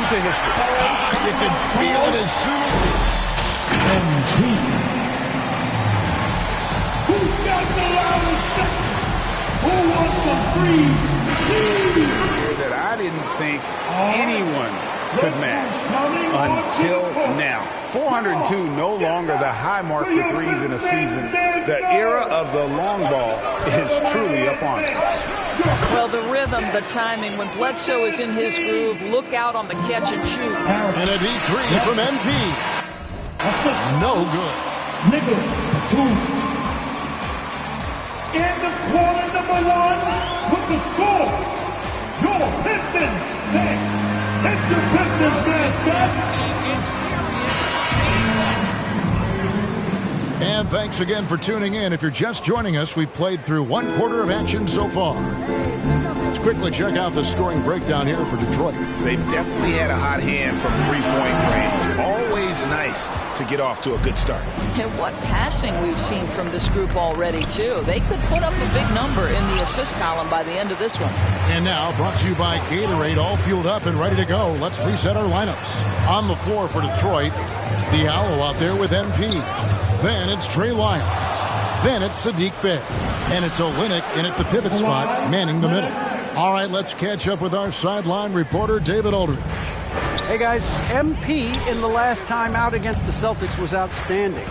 into history. You can feel it as soon as Who's got the loudest section? Who wants some free tea? That I didn't think anyone could match until now. 402 no longer the high mark for threes in a season. The era of the long ball is truly upon us. Well, the rhythm, the timing, when Bledsoe is in his groove, look out on the catch and shoot. And a deep three from MP. No good. Nicholas, two. In the quarter number one, with the score, your Pistons 6. It's your Pistons mascot. And thanks again for tuning in. If you're just joining us, we've played through one quarter of action so far. Let's quickly check out the scoring breakdown here for Detroit. They've definitely had a hot hand from three-point range. Always nice to get off to a good start. And what passing we've seen from this group already, too. They could put up a big number in the assist column by the end of this one. And now, brought to you by Gatorade, all fueled up and ready to go. Let's reset our lineups. On the floor for Detroit, Diallo out there with MP. Then it's Trey Lyons. Then it's Sadiq Bey. And it's Olynyk in at the pivot spot, manning the middle. All right, let's catch up with our sideline reporter, David Aldridge. Hey, guys. MP in the last time out against the Celtics was outstanding.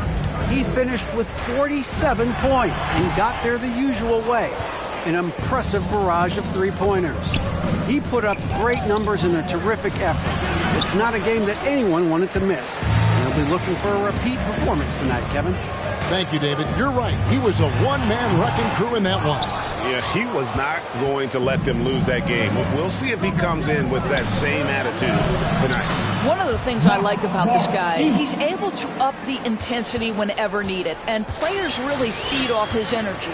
He finished with 47 points and got there the usual way. An impressive barrage of three-pointers. He put up great numbers in a terrific effort. It's not a game that anyone wanted to miss. We'll be looking for a repeat performance tonight, Kevin. Thank you, David. You're right. He was a one-man wrecking crew in that one. Yeah, he was not going to let them lose that game. We'll see if he comes in with that same attitude tonight. One of the things I like about this guy, he's able to up the intensity whenever needed, and players really feed off his energy.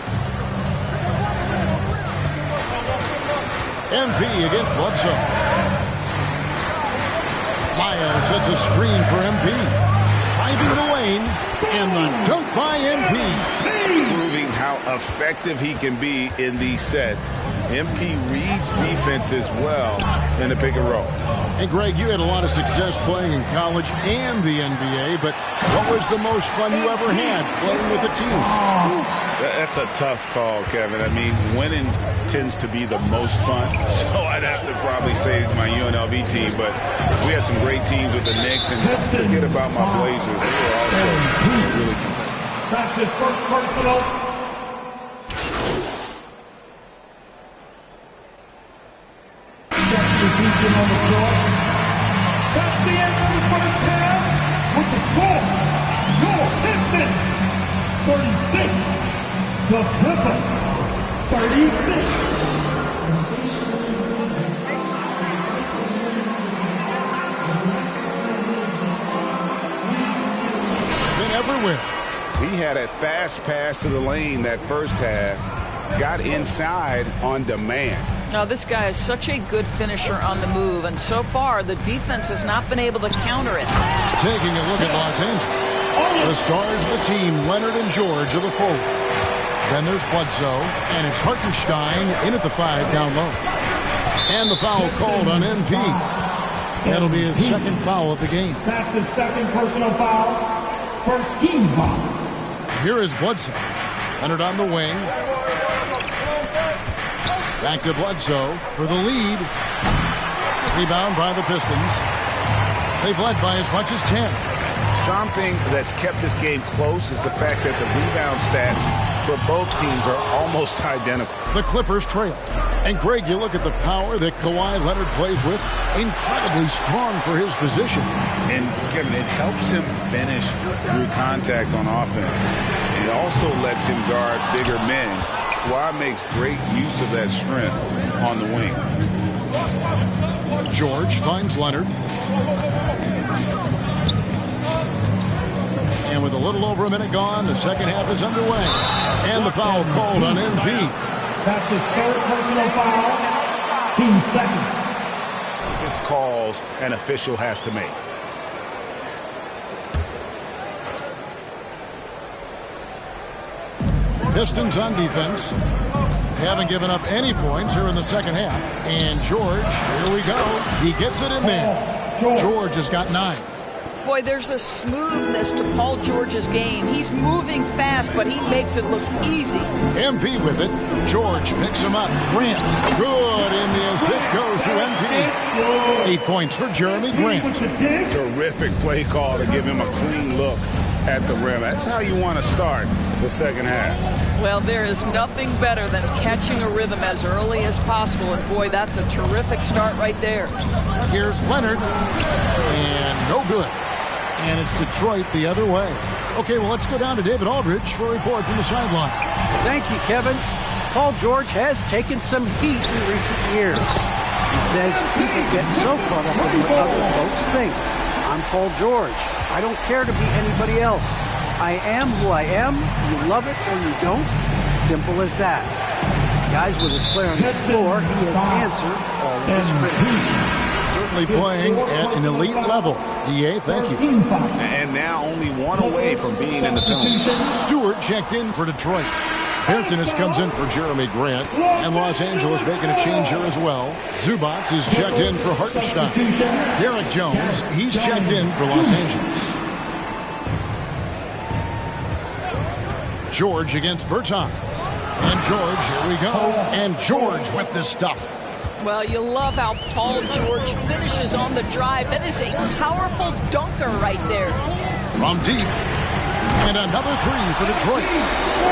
MP against Bledsoe. Lyles sets a screen for MP. Driving the lane, and the dunk by MP. Proving how effective he can be in these sets. MP reads defenses well in the pick and roll. And Greg, you had a lot of success playing in college and the NBA, but what was the most fun you ever had playing with the team? That's a tough call, Kevin. I mean, winning tends to be the most fun, so I'd have to probably say my UNLV team, but we had some great teams with the Knicks, and forget about my Blazers. They were also really good. That's his first personal. Substitution on the floor. That's the end of the first half with the score. Your Pistons 36. The Clippers 36. Been everywhere. He had a fast pass to the lane that first half. Got inside on demand. Now, this guy is such a good finisher on the move, and so far, the defense has not been able to counter it. Taking a look at Los Angeles. The stars of the team, Leonard and George, are the forward. Then there's Bledsoe, and it's Hartenstein in at the 5 down low. And the foul called on MP. That'll be his second foul of the game. That's his second personal foul. First team foul. Here is Bledsoe. Leonard on the wing. Back to Bledsoe for the lead. Rebound by the Pistons. They've led by as much as 10. Something that's kept this game close is the fact that the rebound stats for both teams are almost identical. The Clippers trail. And Greg, you look at the power that Kawhi Leonard plays with. Incredibly strong for his position. And Kevin, it helps him finish through contact on offense. It also lets him guard bigger men. Kawhi makes great use of that strength on the wing. George finds Leonard. And with a little over a minute gone, the second half is underway. And the foul called on MP. That's his third personal foul. Team second. This calls an official has to make. Pistons on defense. Haven't given up any points here in the second half. And George, here we go. He gets it in there. George has got 9. Boy, there's a smoothness to Paul George's game. He's moving fast, but he makes it look easy. MP with it. George picks him up. Grant. Good, and the assist goes to MP. 8 points for Jeremy Grant. Terrific play call to give him a clean look at the rim. That's how you want to start the second half. Well, there is nothing better than catching a rhythm as early as possible. And boy, that's a terrific start right there. Here's Leonard. And no good. And it's Detroit the other way. Okay, well, let's go down to David Aldridge for a report from the sideline. Thank you, Kevin. Paul George has taken some heat in recent years. He says people get so caught up in what other folks think. I'm Paul George. I don't care to be anybody else. I am who I am. You love it or you don't. Simple as that. Guys, with his player on the floor, he has answered all of his critics. Certainly playing at an elite level. EA, thank you. And now only one away from being in the penalty. Stewart checked in for Detroit. Hampton comes in for Jeremy Grant. And Los Angeles making a change here as well. Zubac is checked in for Hartenstein. Derek Jones, he's checked in for Los Angeles. George against Bertans. And George, here we go. And George with this stuff. Well, you love how Paul George finishes on the drive. That is a powerful dunker right there. From deep. And another three for Detroit.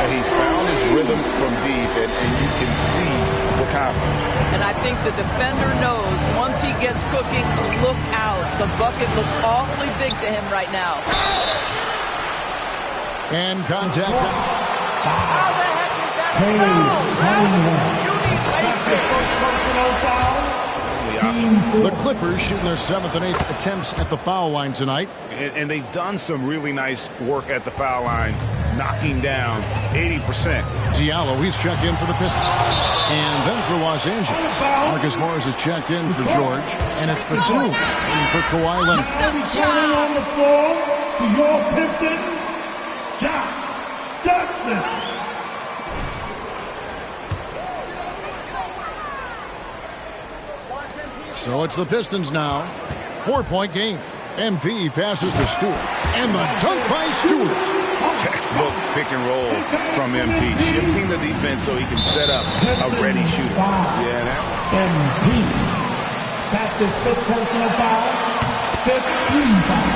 He's found his rhythm from deep, and you can see the confidence. And I think the defender knows once he gets cooking, look out. The bucket looks awfully big to him right now. And contact. How the heck is that? The Clippers shooting their 7th and 8th attempts at the foul line tonight. And they've done some really nice work at the foul line, knocking down 80%. Diallo, he's checked in for the Pistons. And then for Los Angeles, Marcus Morris is checked in for George. And it's Batum for Kawhi Leonard. Returning on the floor to your Pistons, Josh Jackson. So it's the Pistons now. 4-point game. MP passes to Stewart. And the dunk by Stewart. Textbook pick and roll from MP. Shifting the defense so he can set up a ready shooter. Yeah, MP. That's his 5th personal foul. 15 foul.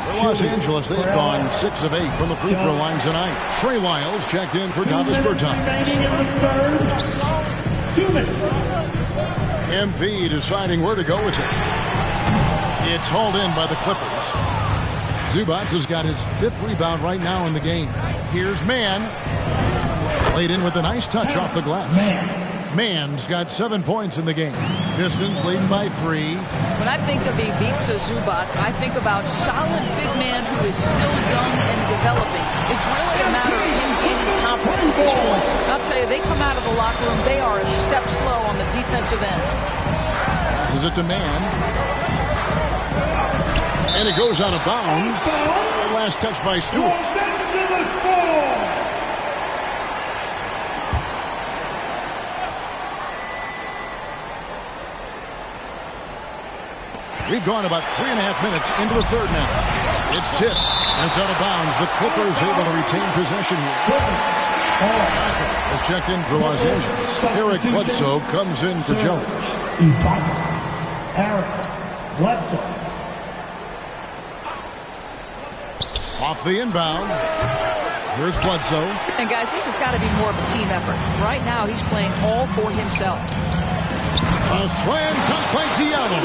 For Los Angeles, they've gone 6 of 8 from the free throw line tonight. Trey Lyles checked in for Davis Bertans. Remaining in the third. 2 minutes. MP deciding where to go with it. It's hauled in by the Clippers. Zubac has got his 5th rebound right now in the game. Here's Mann. Played in with a nice touch off the glass. Mann's got 7 points in the game. Pistons leading by 3. When I think of Ivica Zubac, I think about solid big man who is still young and developing. It's really a matter of him gaining confidence at this point. And I'll tell you, they come out of the locker room, they are a step slow on the defensive end. This is it to Mann. And it goes out of bounds. Last touch by Stewart. We've gone about 3.5 minutes into the third now. It's tipped. And it's out of bounds. The Clippers able to retain possession here. Has checked in for Los Angeles. Eric Bledsoe comes in for Jones. Eric Bledsoe. Off the inbound. Here's Bledsoe. And guys, this has got to be more of a team effort. Right now, he's playing all for himself. A slam dunk by Diallo.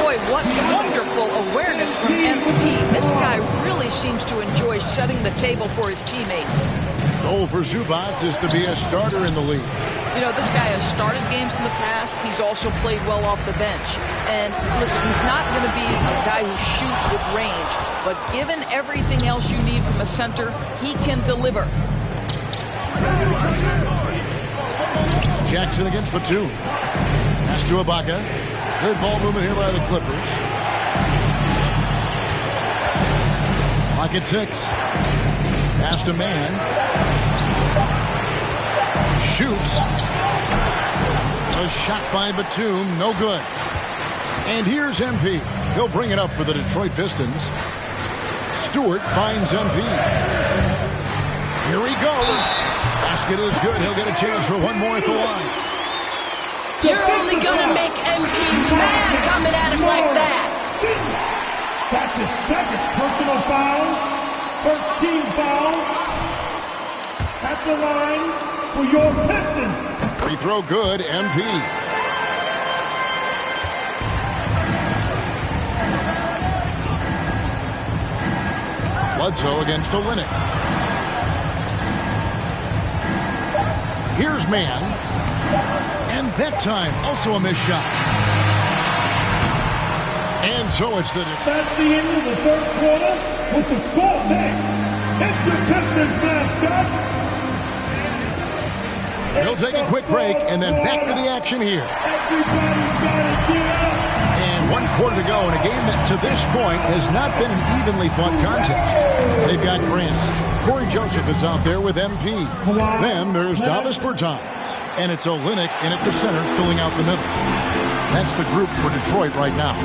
Boy, what wonderful awareness from MP. This guy really seems to enjoy setting the table for his teammates. Goal for Zubac is to be a starter in the league. You know, this guy has started games in the past. He's also played well off the bench. And listen, he's not going to be a guy who shoots with range. But given everything else you need from a center, he can deliver. Jackson against Batum. Pass to Ibaka. Good ball movement here by the Clippers. Clock at 6. Pass to Mann. Shoots. A shot by Batum. No good. And here's MP. He'll bring it up for the Detroit Pistons. Stewart finds MP. Here he goes. Basket is good. He'll get a chance for one more at the line. You're only going to make MP mad coming at him like that. That's his second personal foul. First team foul. At the line for your Pistons. Free throw good, MP. Bledsoe against Olynyk. Here's Mann. And that time, also a missed shot. And so it's the... That's the end of the third quarter with the score next. It's your Pistons mascot. He'll take a quick break and then back to the action here. Everybody's got to get up. And 1 quarter to go in a game that to this point has not been an evenly fought contest. They've got Grant. Corey Joseph is out there with MP. Then there's Davis Bertans. And it's Olynyk in at the center, filling out the middle. That's the group for Detroit right now.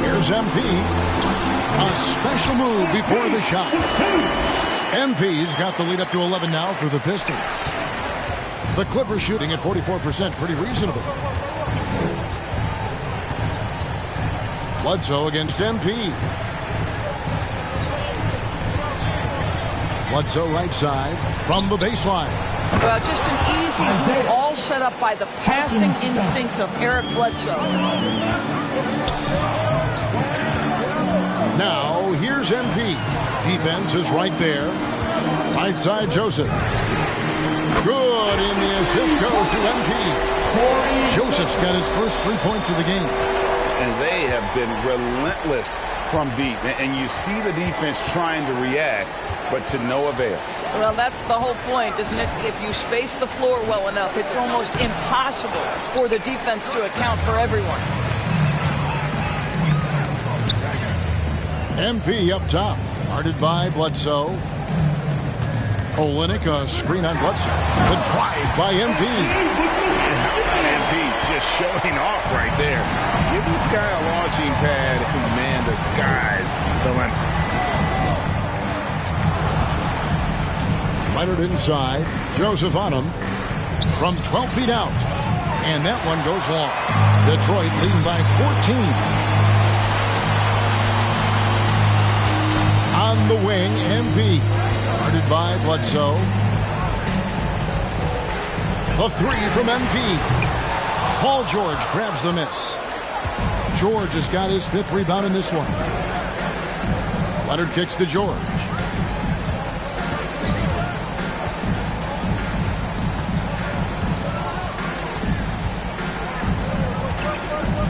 Here's MP. A special move before the shot. MP's got the lead up to 11 now for the Pistons. The Clippers shooting at 44%, pretty reasonable. Bledsoe against MP. Bledsoe right side from the baseline. Well, just an easy move, all set up by the passing instincts of Eric Bledsoe. Now, here's MP. Defense is right there. Right side, Joseph. Good, and the assist goes to MP. Joseph's got his first 3 points of the game. And they have been relentless from deep. And you see the defense trying to react, but to no avail. Well, that's the whole point, isn't it? If you space the floor well enough, it's almost impossible for the defense to account for everyone. MP up top, guarded by Bledsoe. Olynyk, a screen on Bledsoe. The drive by MP. MP just showing off right there. Give this guy a launching pad, and man, the sky's the limit. Leonard inside. Joseph on him from 12 feet out. And that one goes long. Detroit leading by 14. On the wing, MP. Guarded by Bledsoe. A three from MP. Paul George grabs the miss. George has got his 5th rebound in this one. Leonard kicks to George.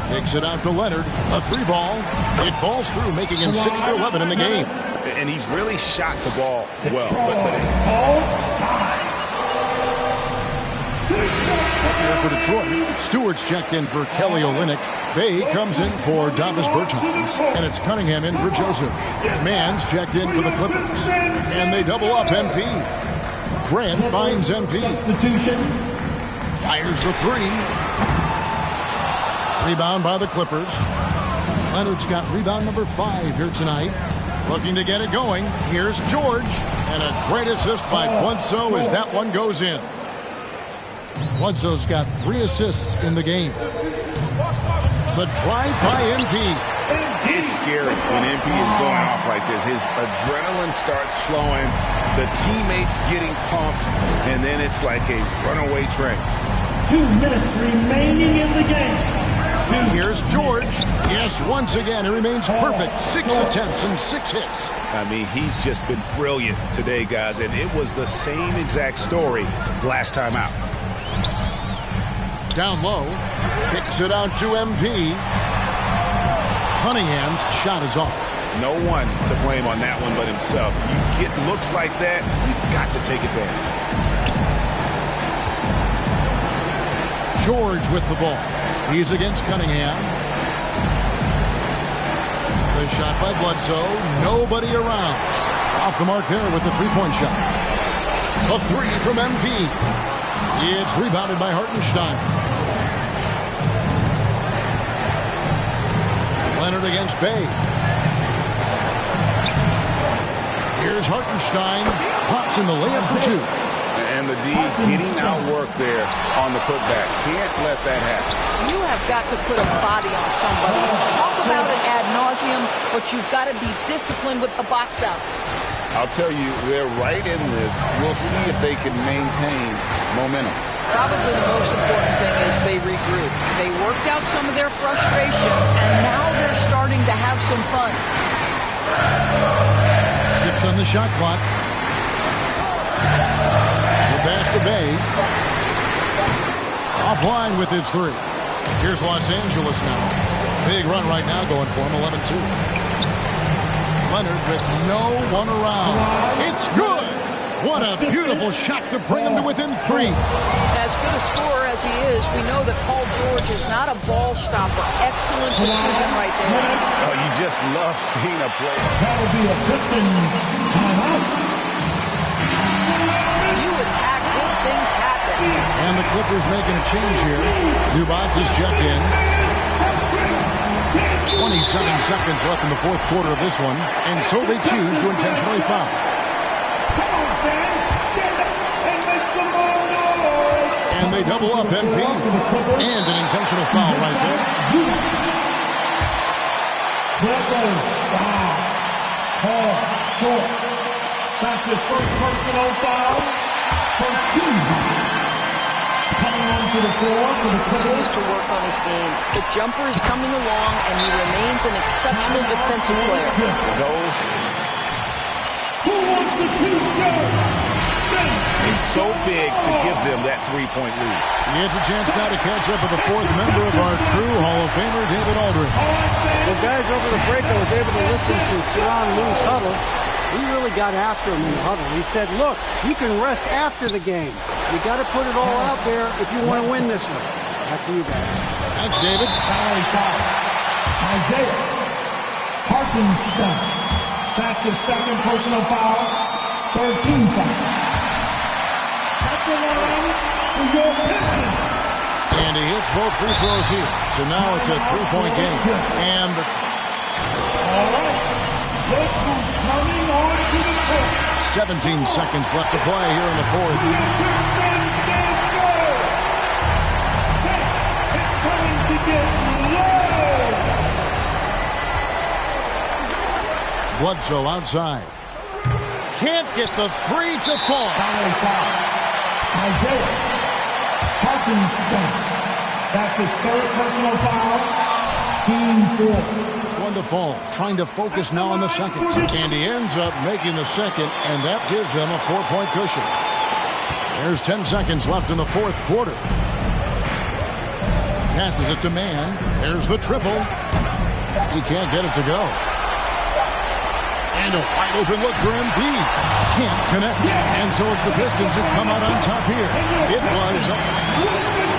Kicks it out to Leonard. A 3-ball. It falls through, making him 6 for 11 in the game. And he's really shot the ball well. Here for Detroit. Stewart's checked in for Kelly Olynyk. Bay comes in for Davis Bertans. And it's Cunningham in for Joseph. Mann's checked in for the Clippers. And they double up MP. Grant finds MP. Fires the 3. Rebound by the Clippers. Leonard's got rebound number 5 here tonight. Looking to get it going. Here's George. And a great assist by Bledsoe as that one goes in. Bledsoe's got 3 assists in the game. The drive by MP. It's scary when MP is going off like this. His adrenaline starts flowing. The teammates getting pumped. And then it's like a runaway train. 2 minutes remaining in the game. Here's George. Yes, once again, he remains perfect. 6 attempts and 6 hits. I mean, he's just been brilliant today, guys. And it was the same exact story last time out. Down low. Kicks it out to MP. Cunningham's shot is off. No one to blame on that one but himself. You get looks like that, you've got to take advantage. George with the ball. He's against Cunningham. The shot by Bledsoe. Nobody around. Off the mark there with the 3-point shot. A 3 from MP. It's rebounded by Hartenstein. against Bay. Here's Hartenstein. Drops in the layup for two. And the D getting outworked there on the putback. Can't let that happen. You have got to put a body on somebody. You talk about it ad nauseum, but you've got to be disciplined with the box outs. I'll tell you, they're right in this. We'll see if they can maintain momentum. Probably the most important thing is they regroup. They worked out some of their frustrations, and now they're starting to have some fun. 6 on the shot clock. The pass to Bay. Offline with his 3. Here's Los Angeles now. Big run right now going for him, 11-2. Leonard with no one around. It's good! What a beautiful shot to bring him to within 3. As good a scorer as he is, we know that Paul George is not a ball stopper. Excellent decision right there. Oh, you just love seeing a play. That'll be a Pistons timeout. You attack, good things happen. And the Clippers making a change here. Zubac is checked in. 27 seconds left in the fourth quarter of this one, and so they choose to intentionally foul. Come on, fans. Stand up and make some more noise. And they double up MP. And an intentional foul right there. Clippers foul. Paul George. That's his first personal foul. First team foul. Coming onto the floor for the Continues Clippers. to work on his game. The jumper is coming along, and he remains an exceptional defensive player. Those, Who wants the T-shirt? it's so big to give them that 3-point lead. He gets a chance now to catch up with the fourth member of our crew, Hall of Famer David Aldridge. Well, guys, over the break, I was able to listen to Tyronn Lue's huddle. He really got after him in the huddle. He said, look, you can rest after the game. You got to put it all out there if you want to win this one. Back to you guys. Thanks, David. Salary foul. Isaiah Hartenstein. That's his second personal foul. Third team foul. At the line for your Pistons. And he hits both free throws here. So now it's a 3-point game. And All right. This one's coming on to the court. 17 seconds left to play here in the fourth. Pistons stand firm. Hey, it's time to get low. Bledsoe outside. Can't get the 3 to fall. Salary foul. Isaiah Hartenstein. That's his third personal foul. Team 4. It's one to fall. Trying to focus now on the second. And he ends up making the second, and that gives them a 4-point cushion. There's 10 seconds left in the fourth quarter. Passes it to Mann. There's the triple. He can't get it to go. And a wide open look for MP. Can't connect. And so it's the Pistons who come out on top here. It was...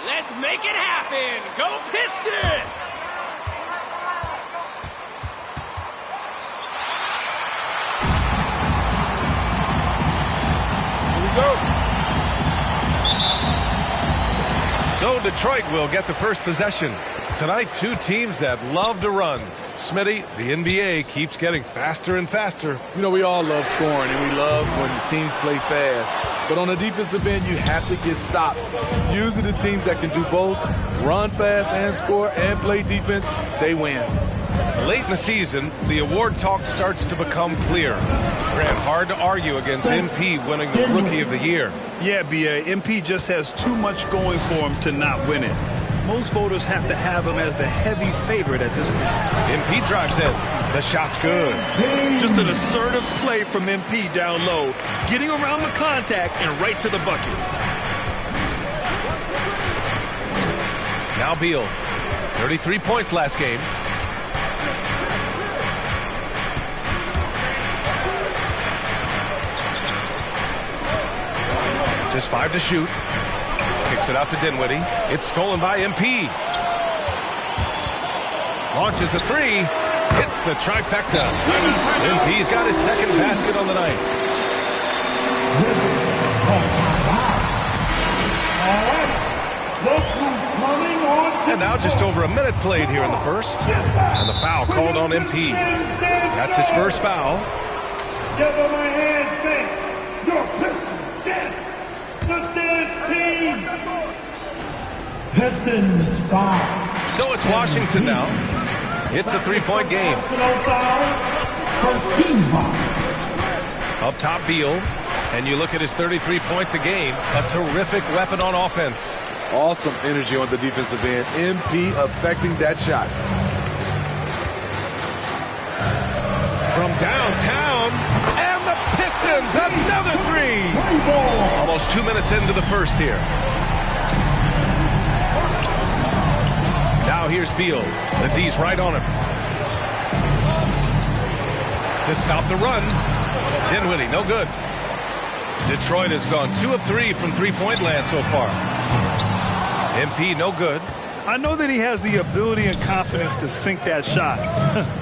Let's make it happen! Go Pistons! Here we go. So Detroit will get the first possession. Tonight, two teams that love to run. Smitty, the NBA keeps getting faster and faster. You know, we all love scoring, and we love when the teams play fast. But on the defensive end, you have to get stops. Usually the teams that can do both, run fast and score and play defense, they win. Late in the season, the award talk starts to become clear. Grant, hard to argue against MP winning the Rookie of the Year. Yeah, B.A. MP just has too much going for him to not win it. Most voters have to have him as the heavy favorite at this point. MP drives in. The shot's good. Just an assertive play from MP down low, getting around the contact and right to the bucket. Now Beal. 33 points last game. Just 5 to shoot. Kicks it out to Dinwiddie. It's stolen by MP. Launches a three. Hits the trifecta. MP's got his second basket on the night. And now just over a minute played here in the first. And the foul called on MP. That's his first foul. Give him a hand, fake. Your Pistons dance. The dance team. Pistons foul. So it's Washington now. It's a three-point game. Up top, Beal. And you look at his 33 points a game. A terrific weapon on offense. Awesome energy on the defensive end. MP affecting that shot. From downtown. And the Pistons, another three. Almost 2 minutes into the first here. Now here's Beal. The D's right on him. To stop the run. Dinwiddie, no good. Detroit has gone 2 of 3 from three-point land so far. MP, no good. I know that he has the ability and confidence to sink that shot.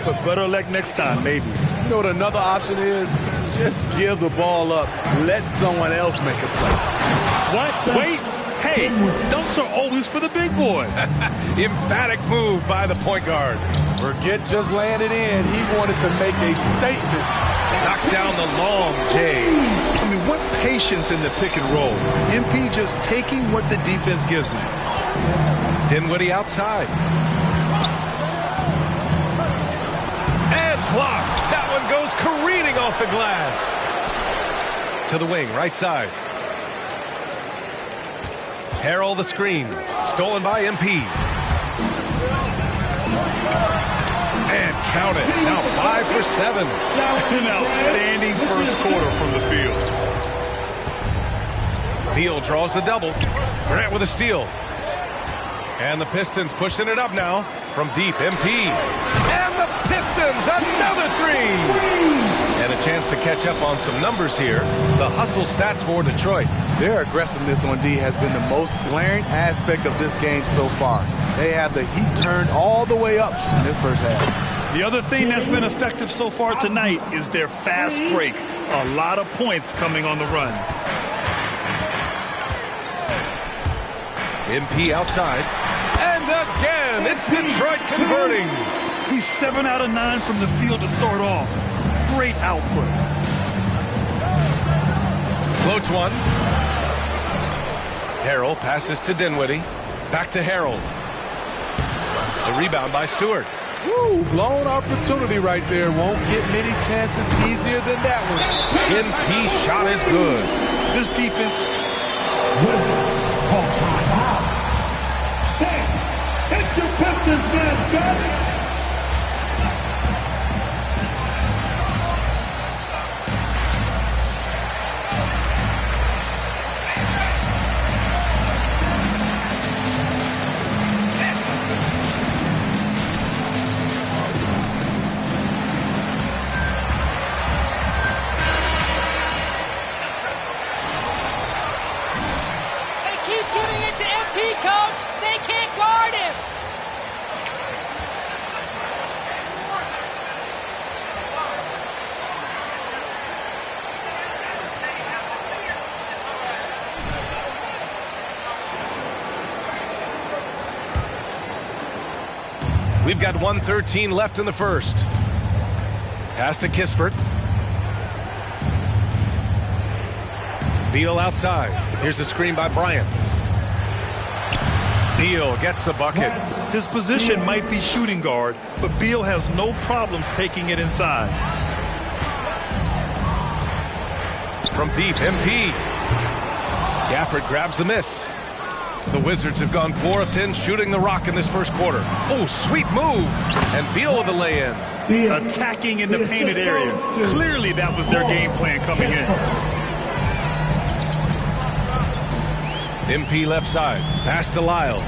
But better luck next time, maybe. You know what another option is? Just give the ball up. Let someone else make a play. What? Wait. Hey, dunks are always for the big boys. Emphatic move by the point guard. Forget just laying it in. He wanted to make a statement. Knocks down the long J. I mean, what patience in the pick and roll. MP just taking what the defense gives him. Dinwiddie outside. And blocked. That one goes careening off the glass. To the wing, right side. Harrell the screen. Stolen by MP. And count it. Now 5 for 7. An outstanding first quarter from the field. Beal draws the double. Grant with a steal. And the Pistons pushing it up now from deep. MP. And the Pistons, another three. And a chance to catch up on some numbers here. The hustle stats for Detroit. Their aggressiveness on D has been the most glaring aspect of this game so far. They have the heat turned all the way up in this first half. The other thing that's been effective so far tonight is their fast break. A lot of points coming on the run. MP outside. And again, it's Detroit converting. He's 7 out of 9 from the field to start off. Great output. Floats one. Harrell passes to Dinwiddie. Back to Harrell. The rebound by Stewart. Woo, blown opportunity right there. Won't get many chances easier than that one. MP shot is good. This defense. set. We've got 1:13 left in the first. Pass to Kispert. Beal outside. Here's the screen by Bryant. Beal gets the bucket. His position might be shooting guard, but Beal has no problems taking it inside. From deep, MP. Gafford grabs the miss. The Wizards have gone 4 of 10 shooting the rock in this first quarter. Oh, sweet move. And Beal with the lay-in. Attacking in the painted area. Clearly that was their game plan coming in. MP left side. Pass to Lyles.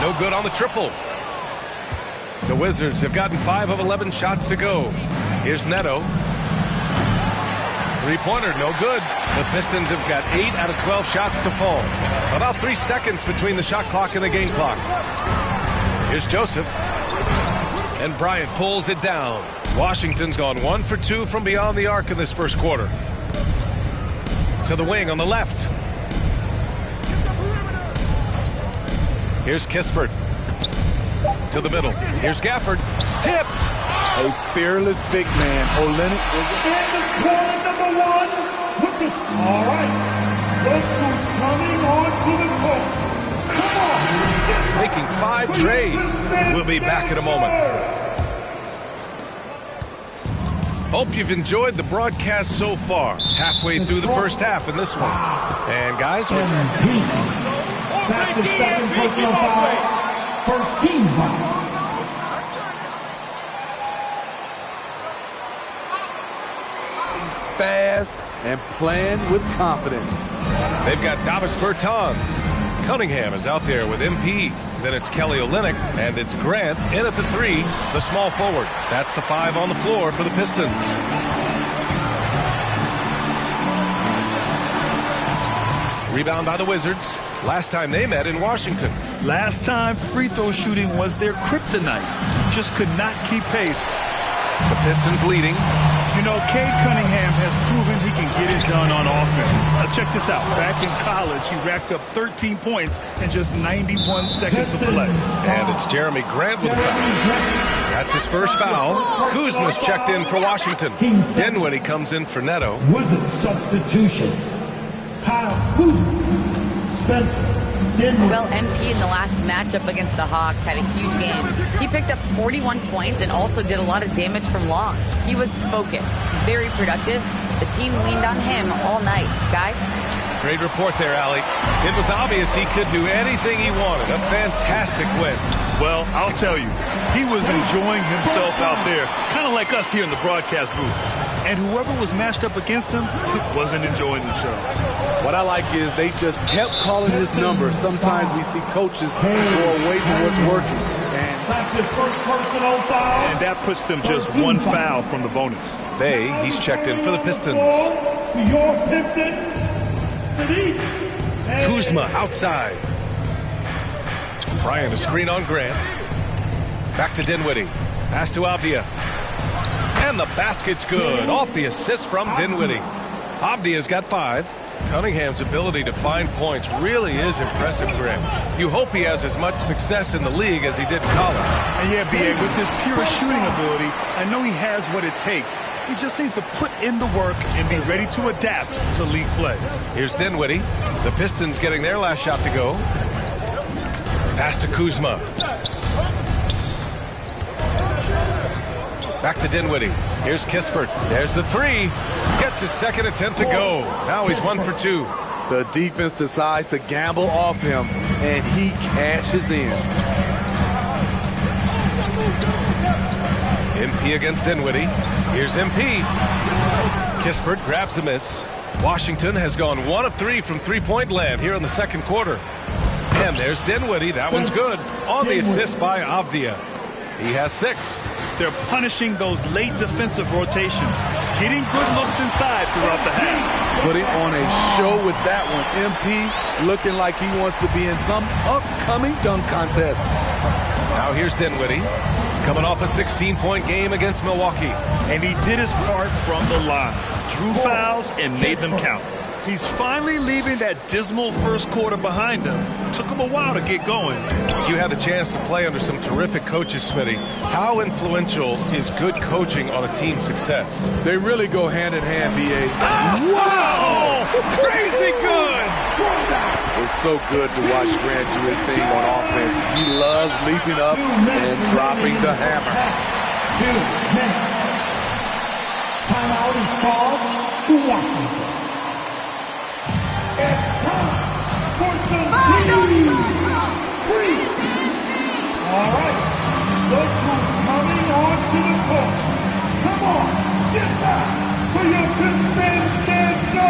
No good on the triple. The Wizards have gotten 5 of 11 shots to go. Here's Neto. Three-pointer, no good. The Pistons have got 8 out of 12 shots to fall. About 3 seconds between the shot clock and the game clock. Here's Joseph. And Bryant pulls it down. Washington's gone 1 for 2 from beyond the arc in this first quarter. To the wing on the left. Here's Kispert. To the middle. Here's Gafford. Tipped. A fearless big man. Olynyk And number 1 with the all right. Look who's coming onto the court. Come on. Making 5 trays. We'll be back in a moment. Hope you've enjoyed the broadcast so far. Halfway through the first half in this one. And guys, that's his second personal foul. First team foul. fast and playing with confidence. They've got Davis Bertans. Cunningham is out there with MP. Then it's Kelly Olynyk, and it's Grant in at the 3, the small forward. That's the 5 on the floor for the Pistons. Rebound by the Wizards. Last time they met in Washington. Last time, free throw shooting was their kryptonite. Just could not keep pace. The Pistons leading. You know, Cade Cunningham has proven he can get it done on offense. Now check this out. Back in college, he racked up 13 points in just 91 seconds of play. And it's Jeremy Grant with the foul. That's his first foul. Kuzma's checked in for Washington. Dinwiddie comes in for Neto. Wizard substitution. Kyle Kuzma. Spencer. Well, MP in the last matchup against the Hawks had a huge game. He picked up 41 points and also did a lot of damage from long. He was focused, very productive. The team leaned on him all night. Guys? Great report there, Allie. It was obvious he could do anything he wanted. A fantastic win. Well, I'll tell you, he was enjoying himself out there, kind of like us here in the broadcast booth. And whoever was matched up against him wasn't enjoying themselves. What I like is they just kept calling his number. Sometimes we see coaches go away from what's working. That's his first personal foul. And that puts them just one foul from the bonus. Bay, he's checked in for the Pistons. Your Pistons, Sadiq. Kuzma outside. Bryant a screen on Grant. Back to Dinwiddie. Pass to Avdia. And the basket's good. Off the assist from Dinwiddie. Avdia's got 5. Cunningham's ability to find points really is impressive, Grant. You hope he has as much success in the league as he did in college. And yeah, B.A., with his pure shooting ability, I know he has what it takes. He just needs to put in the work and be ready to adapt to league play. Here's Dinwiddie. The Pistons getting their last shot to go. Pass to Kuzma. Back to Dinwiddie. Here's Kispert. There's the 3. Gets his second attempt to go. Now he's 1 for 2. The defense decides to gamble off him, and he cashes in. MP against Dinwiddie. Here's MP. Kispert grabs a miss. Washington has gone 1 of 3 from three-point land here in the second quarter. And there's Dinwiddie. That one's good. On the assist by Avdia. He has 6. They're punishing those late defensive rotations, getting good looks inside throughout the half. Putting on a show with that one. MP looking like he wants to be in some upcoming dunk contest. Now here's Dinwiddie, coming off a 16-point game against Milwaukee. And he did his part from the line. Drew fouls and made them count. He's finally leaving that dismal first quarter behind him. Took him a while to get going. You had the chance to play under some terrific coaches, Smitty. How influential is good coaching on a team's success? They really go hand in hand, B.A. Wow! Crazy good! It's so good to watch Grant do his thing on offense. He loves leaping up and dropping the hammer. 2 minutes. Timeout is called to Washington. It's time for some TV free. All right, look who's coming onto the court. Come on, get back to your Pistons dancer.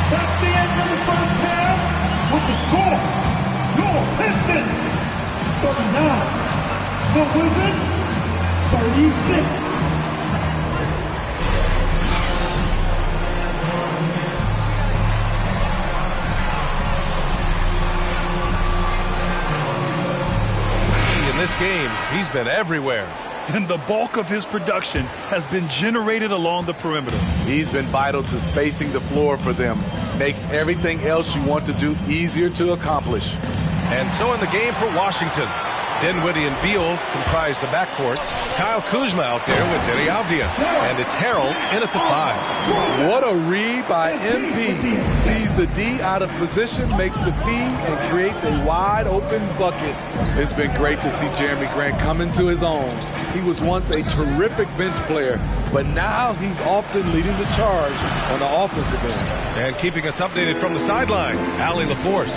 That's the end of the first half with the score. Your Pistons 39. The Wizards 36. In this game, he's been everywhere. And the bulk of his production has been generated along the perimeter. He's been vital to spacing the floor for them. Makes everything else you want to do easier to accomplish. And so in the game for Washington, Dinwiddie and Beal comprise the backcourt. Kyle Kuzma out there with Deni Avdia. And it's Harrell in at the 5. What a read by MP. Sees the D out of position, makes the P, and creates a wide open bucket. It's been great to see Jeremy Grant come into his own. He was once a terrific bench player, but now he's often leading the charge on the offensive end. And keeping us updated from the sideline, Allie LaForce.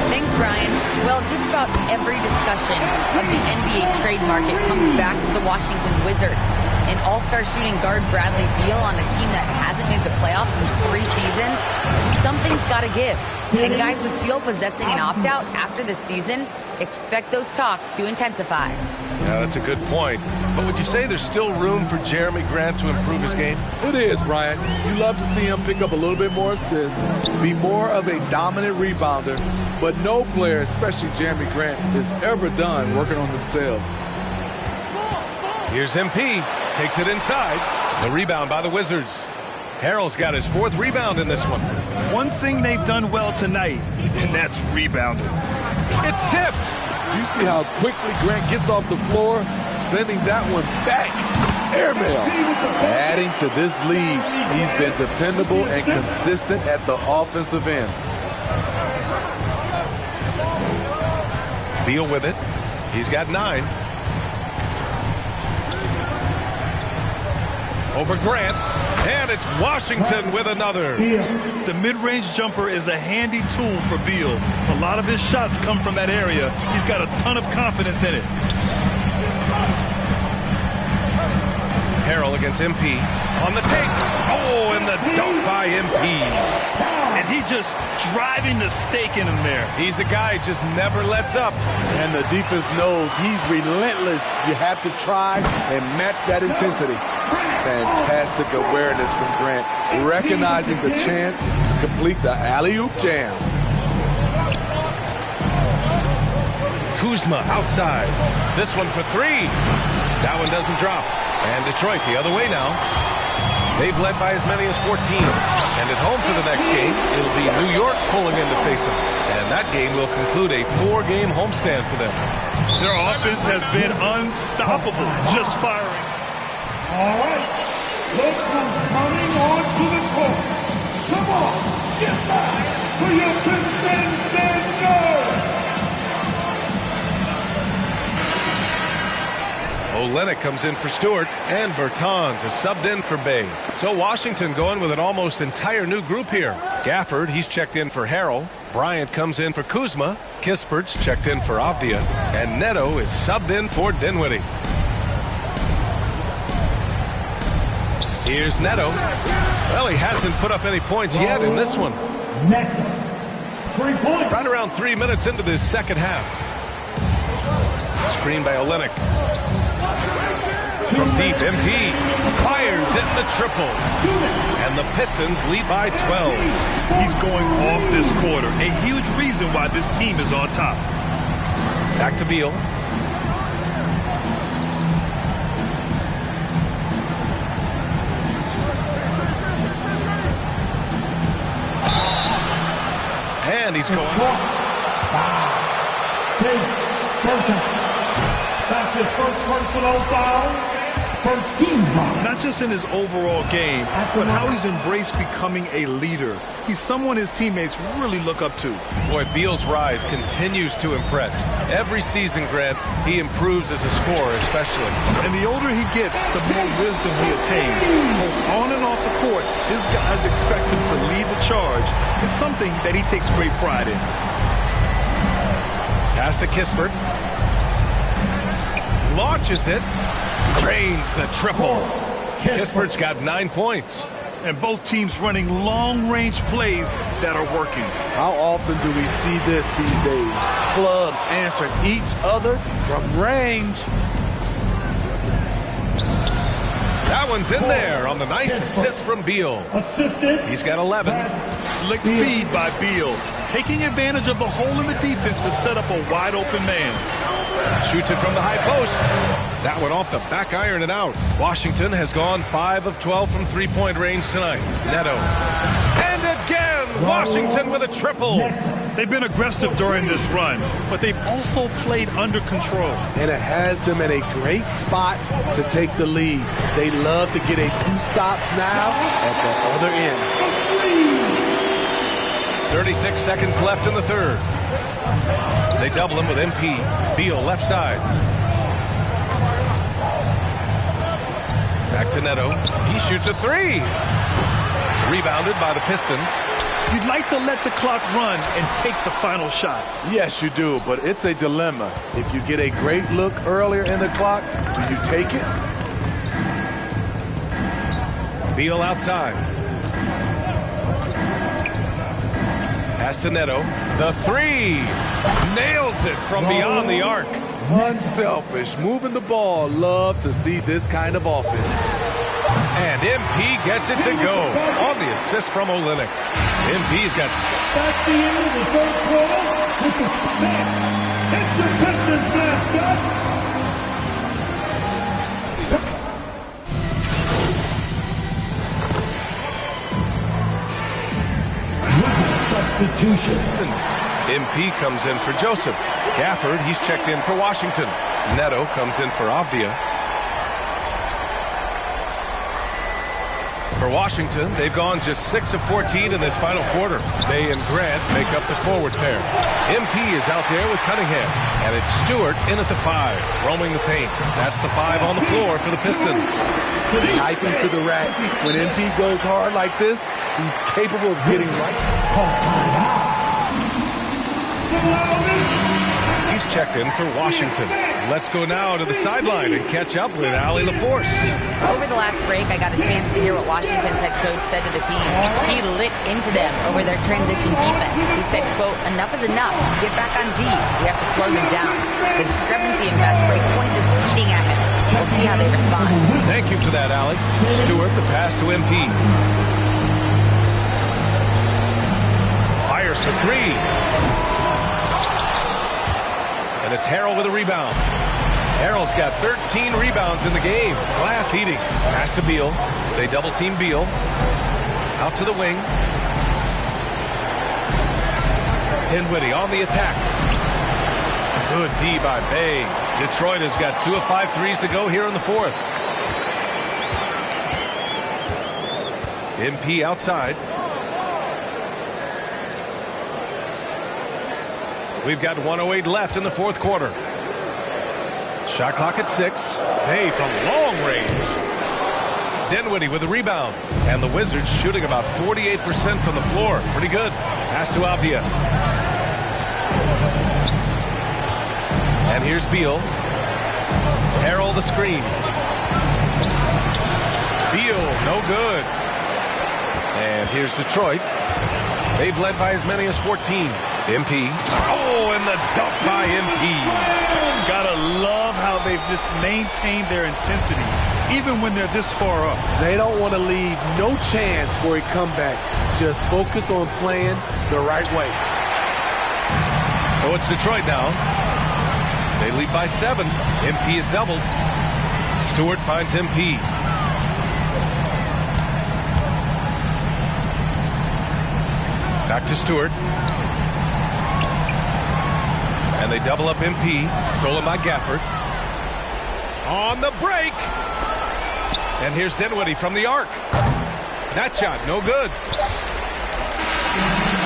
Thanks, Brian. Well, just about every discussion of the NBA trade market comes back to the Washington Wizards. And all-star shooting guard Bradley Beal on a team that hasn't made the playoffs in 3 seasons, something's got to give. And guys, with Beal possessing an opt-out after the season, expect those talks to intensify. Yeah, that's a good point. But would you say there's still room for Jeremy Grant to improve his game? It is, Brian. You love to see him pick up a little bit more assists, be more of a dominant rebounder, but no player, especially Jeremy Grant, is ever done working on themselves. Here's MP. Takes it inside. The rebound by the Wizards. Harrell's got his 4th rebound in this one. One thing they've done well tonight, and that's rebounding. It's tipped. You see how quickly Grant gets off the floor, sending that one back. Airmail. Adding to this lead, he's been dependable and consistent at the offensive end. Beal with it. He's got 9. Over Grant. And it's Washington with another. The mid-range jumper is a handy tool for Beal. A lot of his shots come from that area. He's got a ton of confidence in it. Harrell against MP. On the take. Oh, and the dunk by MP. And he just driving the stake in him there. He's a guy who just never lets up. And the defense knows he's relentless. You have to try and match that intensity. Fantastic awareness from Grant, recognizing the chance to complete the alley-oop jam. Kuzma outside. This one for 3. That one doesn't drop. And Detroit the other way now. They've led by as many as 14. And at home for the next game, it'll be New York pulling in to face them. And that game will conclude a 4-game homestand for them. Their offense has been unstoppable, just firing. All right, look who's coming onto the court. Come on, get back to your Pistons. Olenek comes in for Stewart, and Bertans is subbed in for Bay. So Washington going with an almost entire new group here. Gafford, he's checked in for Harrell. Bryant comes in for Kuzma. Kispert's checked in for Avdia. And Neto is subbed in for Dinwiddie. Here's Neto. Well, he hasn't put up any points yet in this one. Neto, 3 points. Right around 3 minutes into this second half. Screen by Olenek. From deep, MP fires in the triple. And the Pistons lead by 12. He's going off this quarter. A huge reason why this team is on top. Back to Beal. And he's going. That's his first personal foul. First team foul. Not just in his overall game, but how he's embraced becoming a leader. He's someone his teammates really look up to. Boy, Beal's rise continues to impress. Every season, Grant, he improves as a scorer especially. And the older he gets, the more wisdom he attains. Both on and off the court, his guys expect him to lead the charge. It's something that he takes great pride in. Pass to Kispert. Launches it. Drains the triple. Kispert's got 9 points. And both teams running long-range plays that are working. How often do we see this these days? Clubs answering each other from range. That one's in there on the nice assist from Beal. He's got 11. Slick feed by Beal, taking advantage of the hole in the defense to set up a wide-open man. Shoots it from the high post. That one off the back iron and out. Washington has gone 5 of 12 from three-point range tonight. Neto. And again, Washington with a triple. They've been aggressive during this run, but they've also played under control. And it has them in a great spot to take the lead. They love to get a few stops now at the other end. 36 seconds left in the third. They double him with MP. Beal left side. Back to Neto. He shoots a three. Rebounded by the Pistons. You'd like to let the clock run and take the final shot. Yes, you do, but it's a dilemma. If you get a great look earlier in the clock, do you take it? Beal outside. Pass to Neto. The three. Nails it from beyond the arc. Unselfish. Moving the ball. Love to see this kind of offense. And MP gets it to go on the assist from Olenek. MP's got... That's the end of the third quarter with the spin. It's your Pistons mascot. Substitutions. MP comes in for Joseph. Gafford, he's checked in for Washington. Neto comes in for Avdia. For Washington, they've gone just 6 of 14 in this final quarter. Bay and Grant make up the forward pair. MP is out there with Cunningham. And it's Stewart in at the 5, roaming the paint. That's the 5 on the floor for the Pistons. Knife into the rack. When MP goes hard like this, he's capable of getting right. He's checked in for Washington. Let's go now to the sideline and catch up with Allie LaForce. Over the last break, I got a chance to hear what Washington's head coach said to the team. He lit into them over their transition defense. He said, quote, "Enough is enough. Get back on D. We have to slow them down. The discrepancy in fast break points is eating at him. We'll see how they respond." Thank you for that, Allie. Stewart, the pass to MP. Fires for three. And it's Harrell with a rebound. Harrell's got 13 rebounds in the game. Glass heating. Pass to Beal. They double team Beal. Out to the wing. Dinwiddie on the attack. Good D by Bay. Detroit has got 2 of 5 threes to go here in the fourth. MP outside. We've got 1:08 left in the fourth quarter. Shot clock at 6. Hey, from long range. Dinwiddie with the rebound. And the Wizards shooting about 48% from the floor. Pretty good. Pass to Avdia. And here's Beal. Harrell the screen. Beal, no good. And here's Detroit. They've led by as many as 14. MP. Oh, and the dunk by MP. Gotta love how they've just maintained their intensity, even when they're this far up. They don't want to leave no chance for a comeback. Just focus on playing the right way. So it's Detroit now. They lead by 7. MP is doubled. Stewart finds MP. Back to Stewart. And they double up MP. Stolen by Gafford. On the break. And here's Dinwiddie from the arc. That shot, no good.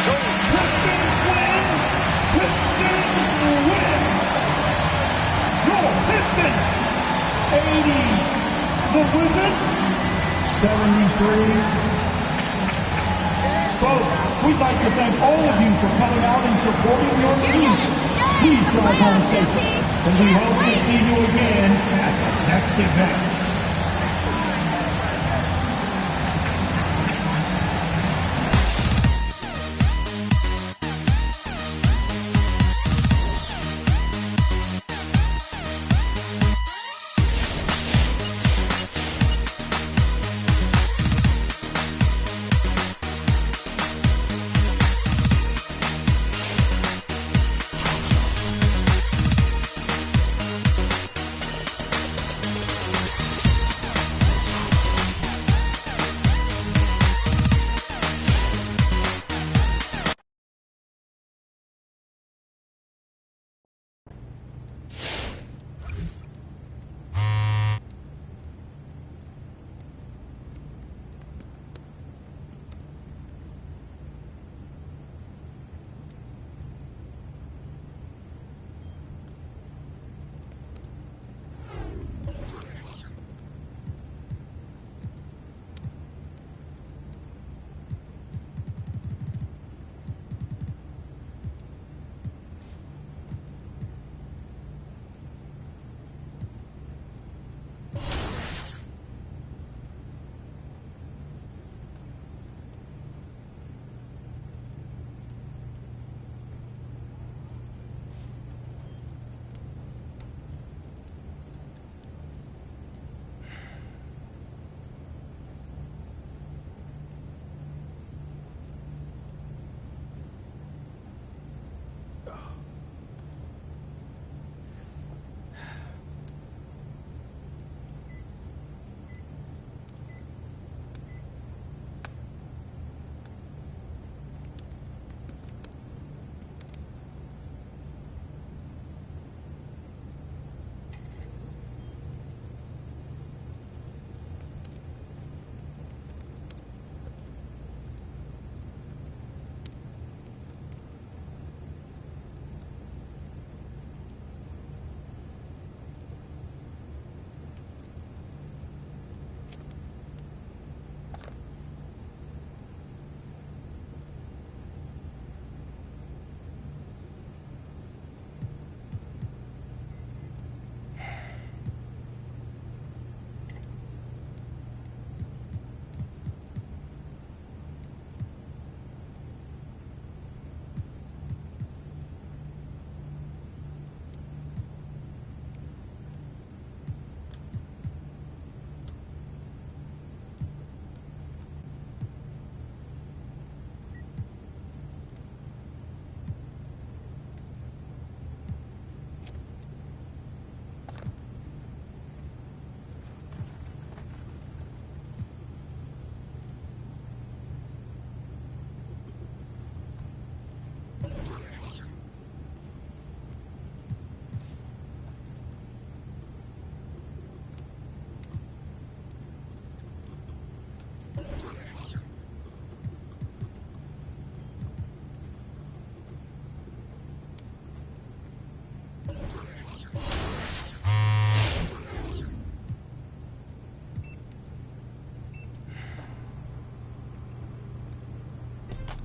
So Pistons win. Your Pistons 80. The Wizards 73. Folks, we'd like to thank all of you for coming out and supporting your team. Please drive home safely, and we hope to see you again at the next event.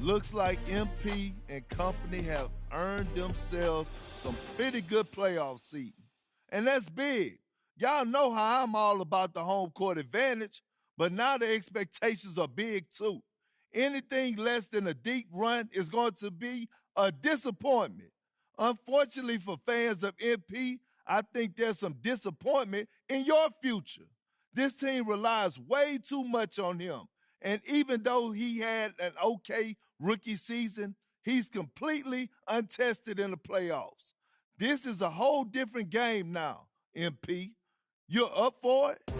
Looks like MP and company have earned themselves some pretty good playoff seating. And that's big. Y'all know how I'm all about the home court advantage, but now the expectations are big too. Anything less than a deep run is going to be a disappointment. Unfortunately for fans of MP, I think there's some disappointment in your future. This team relies way too much on him. And even though he had an okay rookie season, he's completely untested in the playoffs. This is a whole different game now, MP. You're up for it?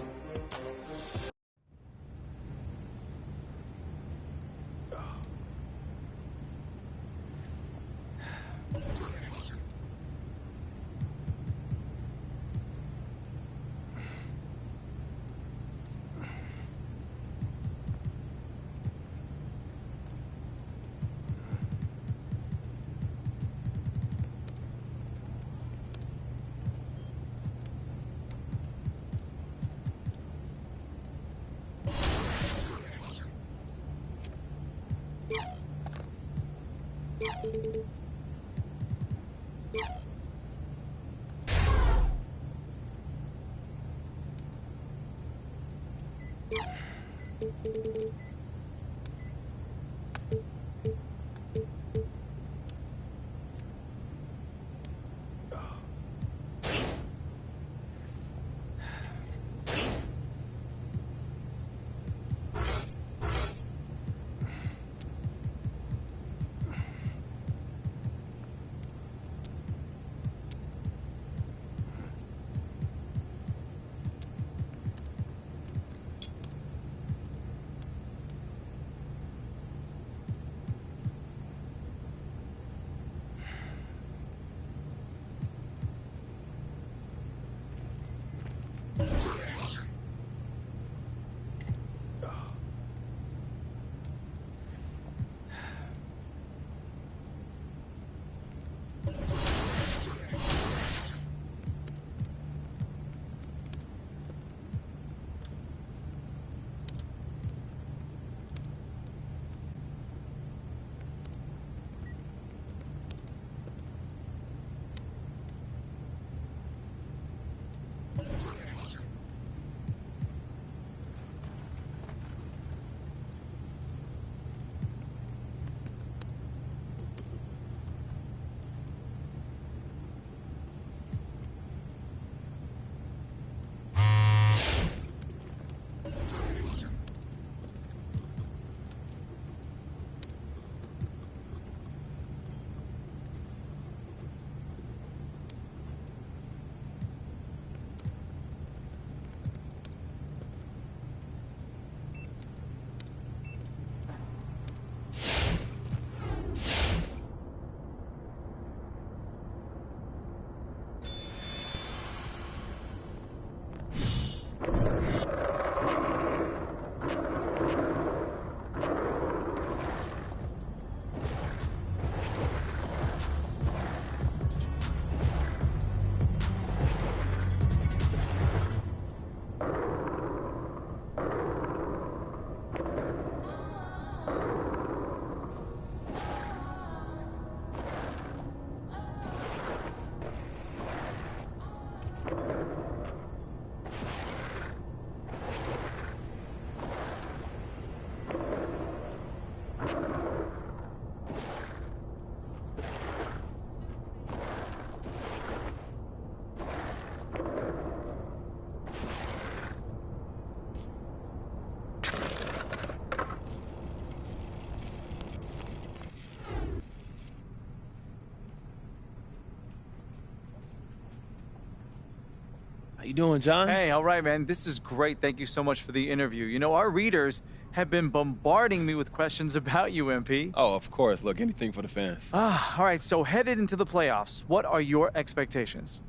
How you doing, John? Hey, all right, man. This is great. Thank you so much for the interview. You know, our readers have been bombarding me with questions about you, MP. Oh, of course. Look, anything for the fans. All right, so headed into the playoffs, what are your expectations?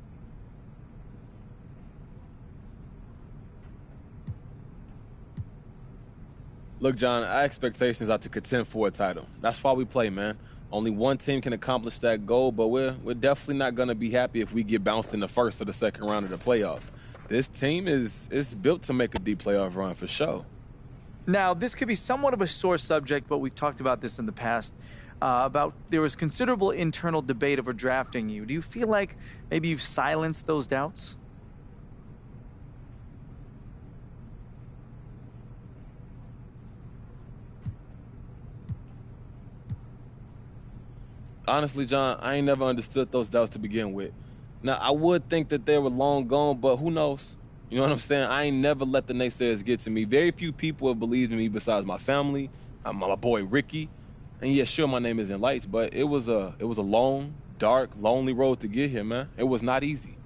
Look, John, our expectations are to contend for a title. That's why we play, man. Only one team can accomplish that goal, but we're definitely not going to be happy if we get bounced in the first or the second round of the playoffs. This team is built to make a deep playoff run for sure. Now, this could be somewhat of a sore subject, but we've talked about this in the past. There was considerable internal debate over drafting you. Do you feel like maybe you've silenced those doubts? Honestly, John, I ain't never understood those doubts to begin with. Now, I would think that they were long gone, but who knows? You know what I'm saying? I ain't never let the naysayers get to me. Very few people have believed in me besides my family, my boy Ricky. And yeah, sure, my name isn't Lights, but it was a long, dark, lonely road to get here, man. It was not easy.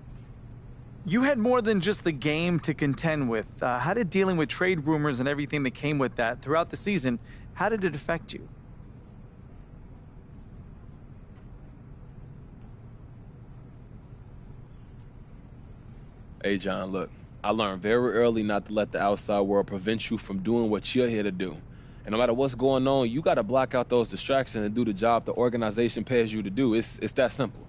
You had more than just the game to contend with. How did dealing with trade rumors and everything that came with that throughout the season, how did it affect you? Hey, John, look, I learned very early not to let the outside world prevent you from doing what you're here to do. And no matter what's going on, you got to block out those distractions and do the job the organization pays you to do. It's that simple.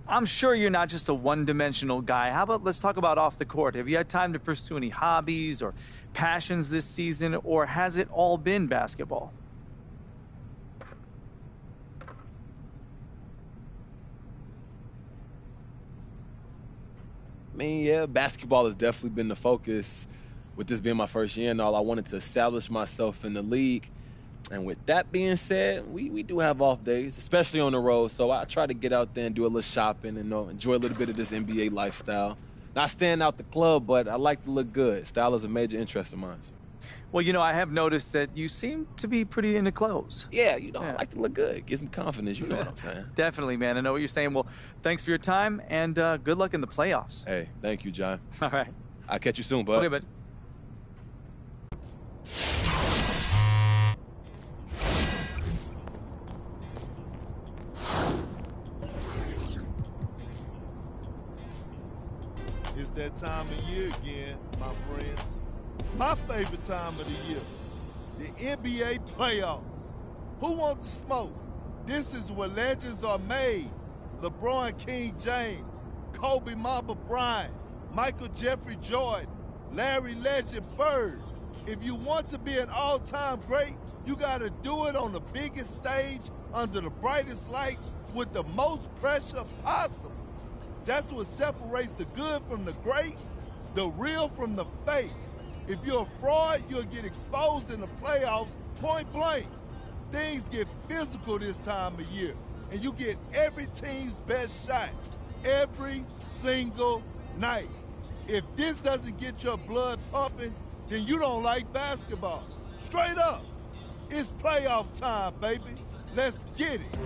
I'm sure you're not just a one-dimensional guy. How about let's talk about off the court? Have you had time to pursue any hobbies or passions this season, or has it all been basketball? I mean, yeah, basketball has definitely been the focus. With this being my first year and all, I wanted to establish myself in the league. And with that being said, we do have off days, especially on the road. So I try to get out there and do a little shopping and enjoy a little bit of this NBA lifestyle. Not staying out the club, but I like to look good. Style is a major interest of mine. Well, you know, I have noticed that you seem to be pretty into clothes. Yeah, I like to look good. It gives me confidence, you know what I'm saying? Definitely, man. I know what you're saying. Well, thanks for your time, and good luck in the playoffs. Hey, thank you, John. All right. I'll catch you soon, bud. Okay, bud. It's that time of year again, my friends. My favorite time of the year, the NBA playoffs. Who wants the smoke? This is where legends are made. LeBron King James, Kobe Mamba Bryant, Michael Jeffrey Jordan, Larry Legend Bird. If you want to be an all-time great, you got to do it on the biggest stage, under the brightest lights, with the most pressure possible. That's what separates the good from the great, the real from the fake. If you're a fraud, you'll get exposed in the playoffs point blank. Things get physical this time of year, and you get every team's best shot every single night. If this doesn't get your blood pumping, then you don't like basketball. Straight up. It's playoff time, baby. Let's get it.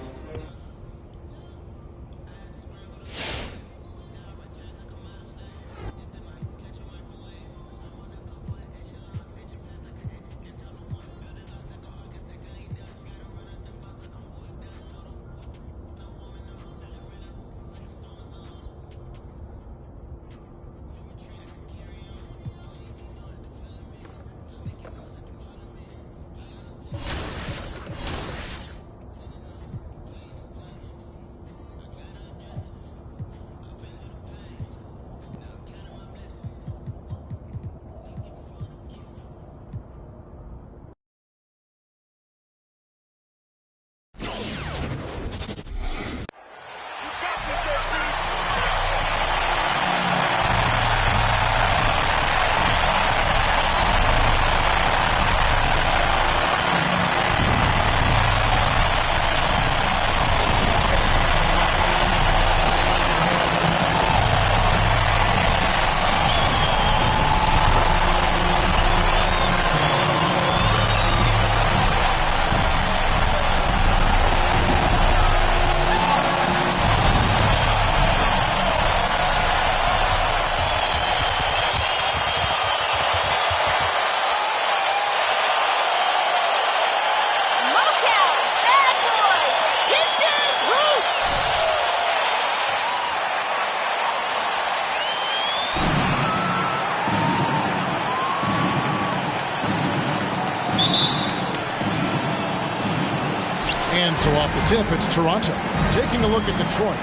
And so off the tip, it's Toronto taking a look at Detroit.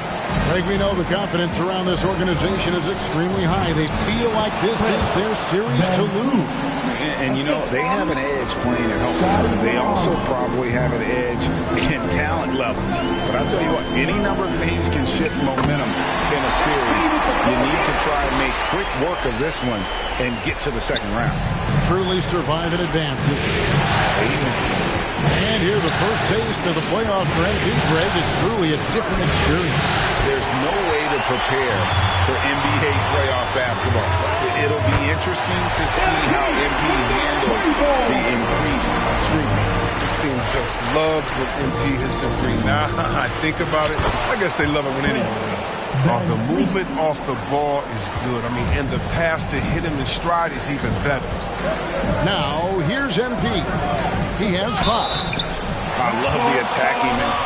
Greg, we know the confidence around this organization is extremely high. They feel like this is their series to lose. And you know, they have an edge playing at home. They also probably have an edge in talent level. But I'll tell you what, any number of things can shift momentum in a series. You need to try and make quick work of this one and get to the second round. Truly survive and advances. And here the first taste of the playoffs for MP, Greg. It's truly a different experience. There's no way to prepare for NBA playoff basketball. It'll be interesting to see how MP handles the increased scrutiny. This team just loves when MP hits some threes. Now, I think about it, I guess they love it when anyone. The movement off the ball is good. I mean, and the pass to hit him in stride is even better. Now, here's MP. He has 5. I love the attacking with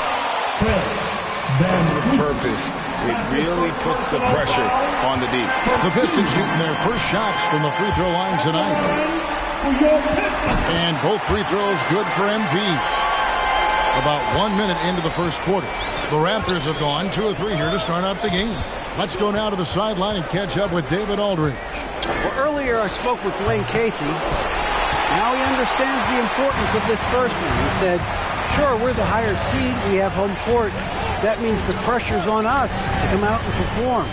purpose. It really puts the pressure on the D. The Pistons shooting their first shots from the free throw line tonight. And both free throws good for MP. About 1 minute into the first quarter. The Raptors have gone 2 of 3 here to start out the game. Let's go now to the sideline and catch up with David Aldridge. Well, earlier I spoke with Dwayne Casey. Now he understands the importance of this first one. He said, sure, we're the higher seed. We have home court. That means the pressure's on us to come out and perform.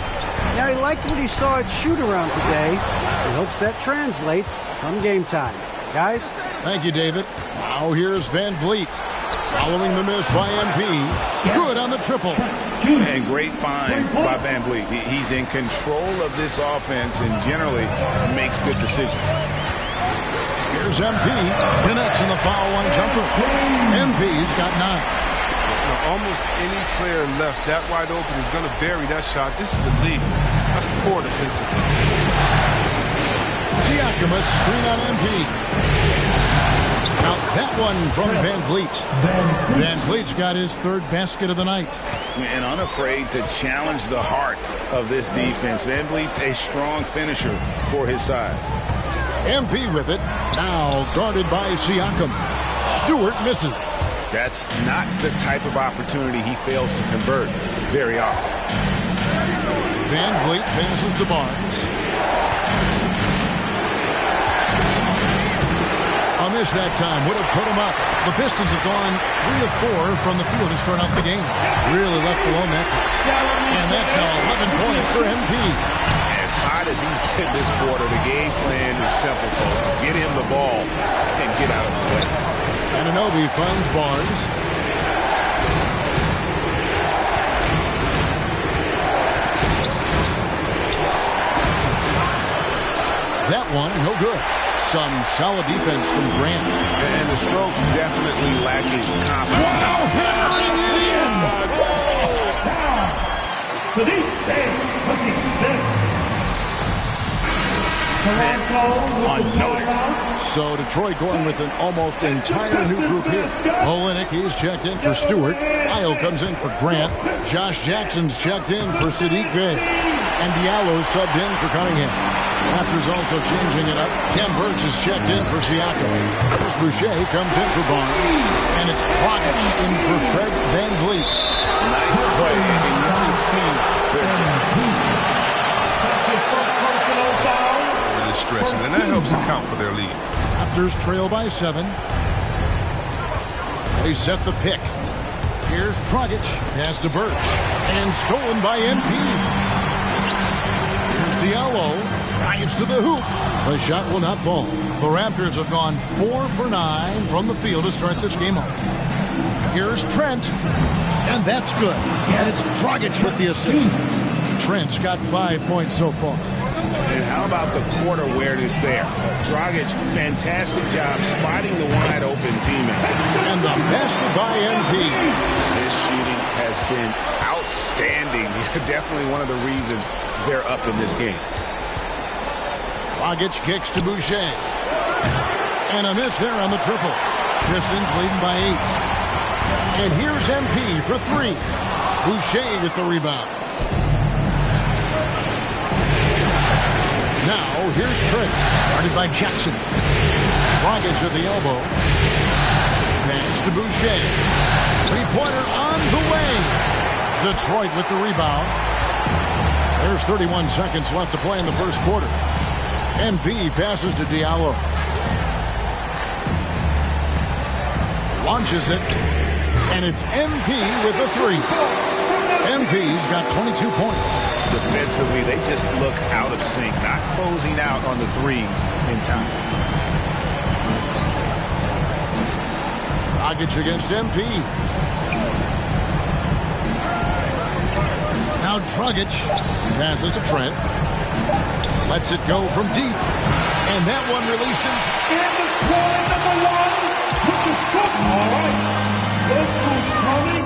Now, he liked what he saw at shoot-around today. He hopes that translates come game time. Guys? Thank you, David. Now here's Van Vliet. Following the miss by MP. Good on the triple. And great find by Van Vliet. He's in control of this offense and generally makes good decisions. Here's MP. Connects in the foul line jumper. MP's got 9. Almost any player left that wide open is going to bury that shot. This is the league. That's poor defensively. Siakam, a screen on MP. Now that one from Van Vliet. Van Vliet's got his 3rd basket of the night. And unafraid to challenge the heart of this defense. Van Vliet's a strong finisher for his size. MP with it. Now guarded by Siakam. Stewart misses. That's not the type of opportunity he fails to convert very often. Van Vliet passes to Barnes. A miss that time would have put him up. The Pistons have gone 3 of 4 from the field to start out the game. Really left alone that time. And that's now 11 points for MP. As hot as he's been this quarter, the game plan is simple, folks. Get him the ball and get out of the way. Anunoby finds Barnes. That one, no good. Some solid defense from Grant. And the stroke definitely lacking confidence. Wow, hammering it in! Unnoticed. So Detroit going with an almost entire new group here. Olenek, he's checked in for Stewart. Isle comes in for Grant. Josh Jackson's checked in for Sadiq Bey. And Diallo's subbed in for Cunningham. Raptors also changing it up. Kem Birch is checked in for Siakam. Chris Boucher comes in for Barnes. And it's Dragic in for Fred Van Vliet. Nice play. And you can see stretching, and that helps account for their lead. Raptors trail by 7. They set the pick. Here's Dragic. Pass to Birch. And stolen by MP. Here's Diallo. Drives to the hoop. The shot will not fall. The Raptors have gone 4 for 9 from the field to start this game off. Here's Trent. And that's good. And it's Dragic with the assist. Trent's got 5 points so far. And how about the court awareness there? Dragic, fantastic job spotting the wide open teammate. And the basket by MP. This shooting has been outstanding. Definitely one of the reasons they're up in this game. Dragic kicks to Boucher. And a miss there on the triple. Pistons leading by 8. And here's MP for 3. Boucher with the rebound. Now, here's Trent, guarded by Jackson. Dragic at the elbow. Pass to Boucher. Three-pointer on the way. Detroit with the rebound. There's 31 seconds left to play in the first quarter. MP passes to Diallo. Launches it. And it's MP with a three. MP's got 22 points. Defensively, they just look out of sync, not closing out on the threes in time. Dragic against MP. Now Dragic passes to Trent. Lets it go from deep. And that one released him. And the score number one, which is good. All right. This is coming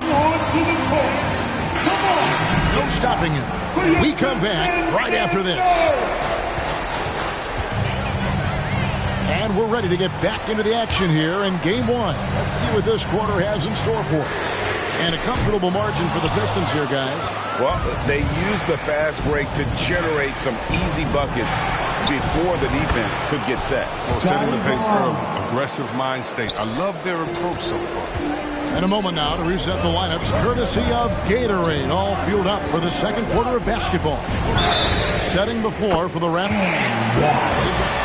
on to the court. Come on. No stopping him. We come back right after this. And we're ready to get back into the action here in game one. Let's see what this quarter has in store for us. And a comfortable margin for the Pistons here, guys. Well, they use the fast break to generate some easy buckets before the defense could get set. Well, setting the pace early. Aggressive mind state. I love their approach so far. And a moment now to reset the lineups, courtesy of Gatorade, all fueled up for the second quarter of basketball. Setting the floor for the Raptors.